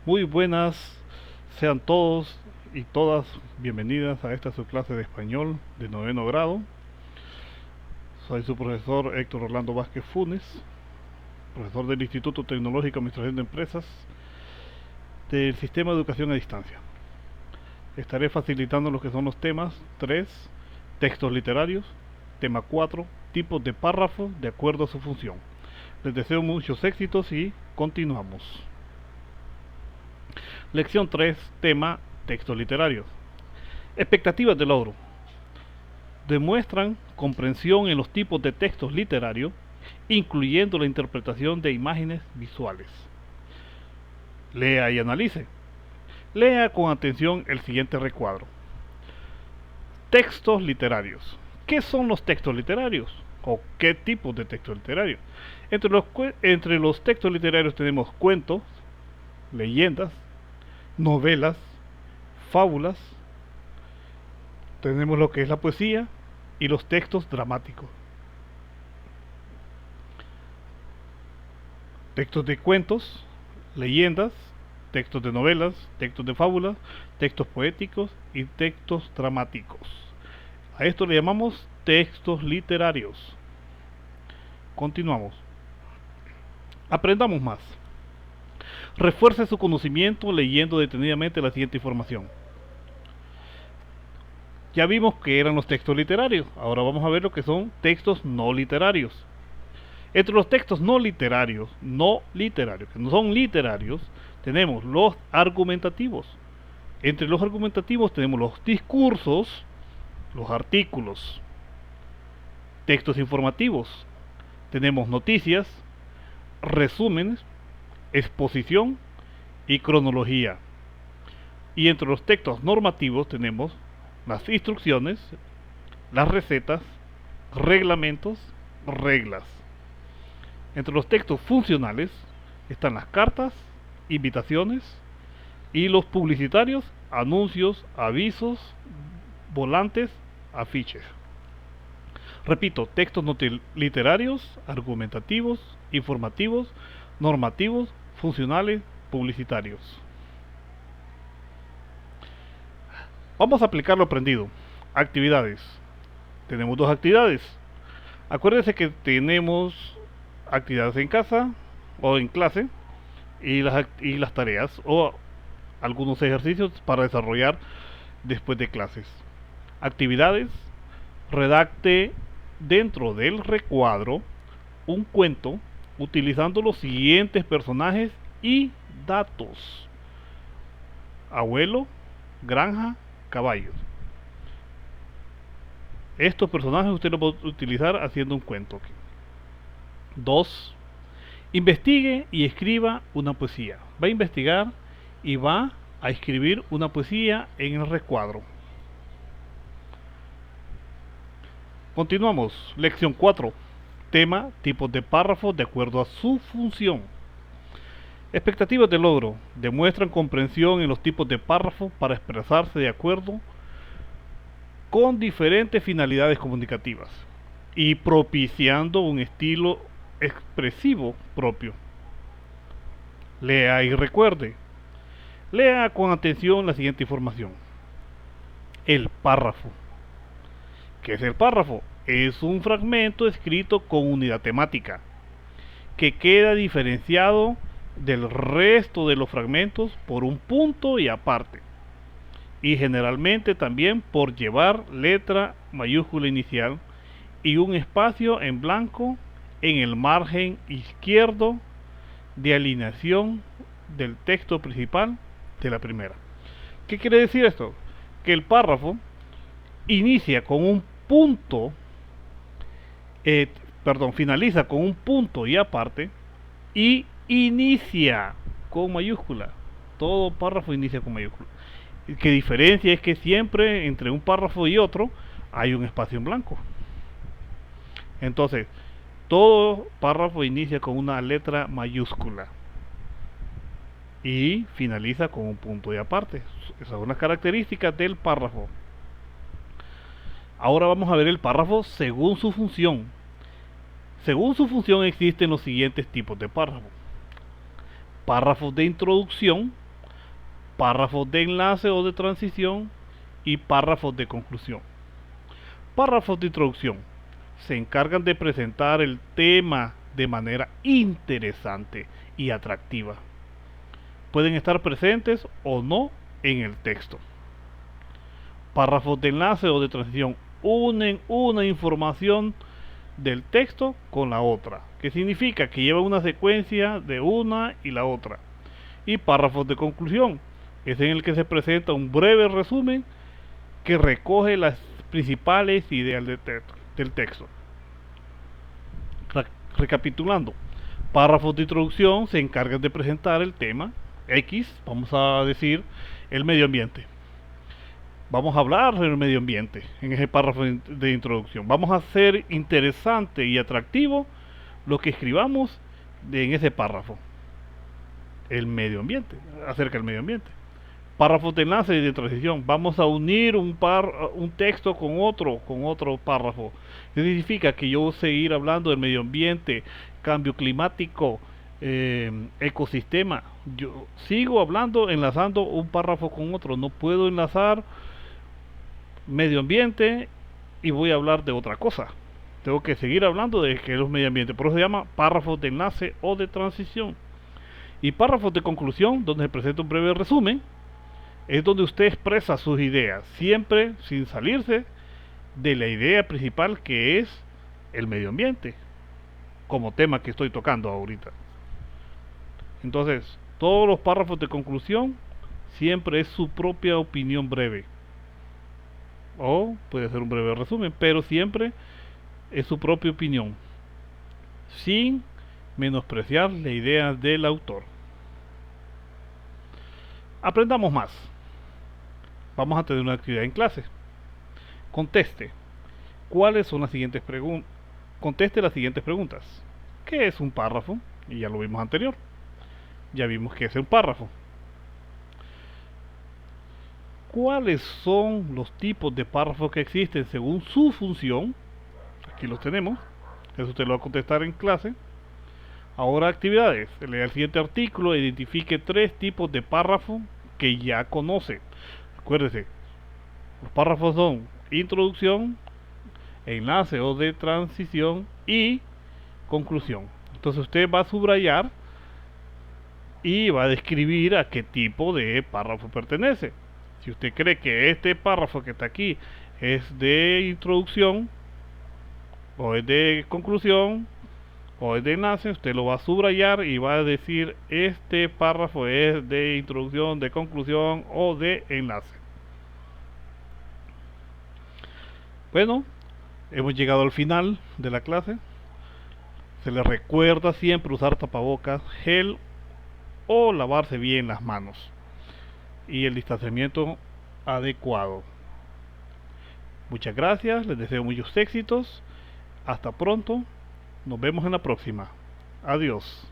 Muy buenas, sean todos y todas bienvenidas a esta su clase de español de noveno grado. Soy su profesor Héctor Orlando Vázquez Funes, profesor del Instituto Tecnológico de Administración de Empresas del Sistema de Educación a Distancia. Estaré facilitando lo que son los temas 3, textos literarios, tema 4, tipos de párrafos de acuerdo a su función. Les deseo muchos éxitos y continuamos. Lección 3, tema textos literarios. Expectativas de logro. Demuestran comprensión en los tipos de textos literarios, incluyendo la interpretación de imágenes visuales. Lea y analice. Lea con atención el siguiente recuadro. Textos literarios. ¿Qué son los textos literarios? ¿O qué tipos de textos literarios? Entre los textos literarios tenemos cuentos, leyendas, novelas, fábulas, tenemos lo que es la poesía y los textos dramáticos. Textos de cuentos, leyendas, textos de novelas, textos de fábulas, textos poéticos y textos dramáticos. A esto le llamamos textos literarios. Continuamos. Aprendamos más. Refuerce su conocimiento leyendo detenidamente la siguiente información. Ya vimos que eran los textos literarios, ahora vamos a ver lo que son textos no literarios. Entre los textos no literarios, que no son literarios, tenemos los argumentativos. Entre los argumentativos tenemos los discursos, los artículos, textos informativos, tenemos noticias, resúmenes, exposición y cronología. Y entre los textos normativos tenemos las instrucciones, las recetas, reglamentos, reglas. Entre los textos funcionales están las cartas, invitaciones y los publicitarios, anuncios, avisos, volantes, afiches. Repito, textos no literarios, argumentativos, informativos, normativos, funcionales, publicitarios. Vamos a aplicar lo aprendido. Actividades. Tenemos dos actividades. Acuérdense que tenemos actividades en casa o en clase y las tareas o algunos ejercicios para desarrollar después de clases. Actividades. Redacte dentro del recuadro un cuento utilizando los siguientes personajes y datos: abuelo, granja, caballos. Estos personajes usted los va a utilizar haciendo un cuento. 2. Investigue y escriba una poesía. Va a investigar y va a escribir una poesía en el recuadro. Continuamos. Lección 4. Tema, tipos de párrafos de acuerdo a su función. Expectativas de logro. Demuestran comprensión en los tipos de párrafos para expresarse de acuerdo con diferentes finalidades comunicativas y propiciando un estilo expresivo propio. Lea y recuerde. Lea con atención la siguiente información. El párrafo. ¿Qué es el párrafo? Es un fragmento escrito con unidad temática que queda diferenciado del resto de los fragmentos por un punto y aparte, y generalmente también por llevar letra mayúscula inicial y un espacio en blanco en el margen izquierdo de alineación del texto principal de la primera. ¿Qué quiere decir esto? Que el párrafo inicia con un punto, finaliza con un punto y aparte y inicia con mayúscula. Todo párrafo inicia con mayúscula. ¿Qué diferencia? Es que siempre entre un párrafo y otro hay un espacio en blanco. Entonces, todo párrafo inicia con una letra mayúscula y finaliza con un punto y aparte. Esas son las características del párrafo. Ahora vamos a ver el párrafo según su función. Según su función existen los siguientes tipos de párrafos. Párrafos de introducción párrafos de enlace o de transición y párrafos de conclusión. Párrafos de introducción se encargan de presentar el tema de manera interesante y atractiva. Pueden estar presentes o no en el texto. Párrafos de enlace o de transición unen una información del texto con la otra, que significa que lleva una secuencia de una y la otra. Y párrafos de conclusión es en el que se presenta un breve resumen que recoge las principales ideas del texto. Recapitulando, párrafos de introducción se encargan de presentar el tema X, vamos a decir el medio ambiente. Vamos a hablar del medio ambiente en ese párrafo de introducción. Vamos a hacer interesante y atractivo lo que escribamos en ese párrafo. El medio ambiente, acerca del medio ambiente. Párrafos de enlace y de transición. Vamos a unir un texto con otro párrafo. Eso significa que yo voy a seguir hablando del medio ambiente, cambio climático, ecosistema. Yo sigo hablando, enlazando un párrafo con otro. No puedo enlazar medio ambiente y voy a hablar de otra cosa. Tengo que seguir hablando de que es el medio ambiente. Por eso se llama párrafos de enlace o de transición. Y párrafos de conclusión, donde se presenta un breve resumen, es donde usted expresa sus ideas, siempre sin salirse de la idea principal, que es el medio ambiente, como tema que estoy tocando ahorita. Entonces, todos los párrafos de conclusión siempre es su propia opinión breve, o puede ser un breve resumen, pero siempre es su propia opinión, sin menospreciar la idea del autor. Aprendamos más. Vamos a tener una actividad en clase. Conteste. ¿Cuáles son las siguientes preguntas? Conteste las siguientes preguntas. ¿Qué es un párrafo? Y ya lo vimos anterior. Ya vimos que es un párrafo. ¿Cuáles son los tipos de párrafos que existen según su función? Aquí los tenemos. Eso usted lo va a contestar en clase. Ahora, actividades. Lea el siguiente artículo, identifique 3 tipos de párrafo que ya conoce. Acuérdese, los párrafos son introducción, enlace o de transición y conclusión. Entonces usted va a subrayar y va a describir a qué tipo de párrafo pertenece. Si usted cree que este párrafo que está aquí es de introducción, o es de conclusión, o es de enlace, usted lo va a subrayar y va a decir: este párrafo es de introducción, de conclusión o de enlace. Bueno, hemos llegado al final de la clase. Se les recuerda siempre usar tapabocas, gel o lavarse bien las manos y el distanciamiento adecuado. Muchas gracias, les deseo muchos éxitos. Hasta pronto, nos vemos en la próxima. Adiós.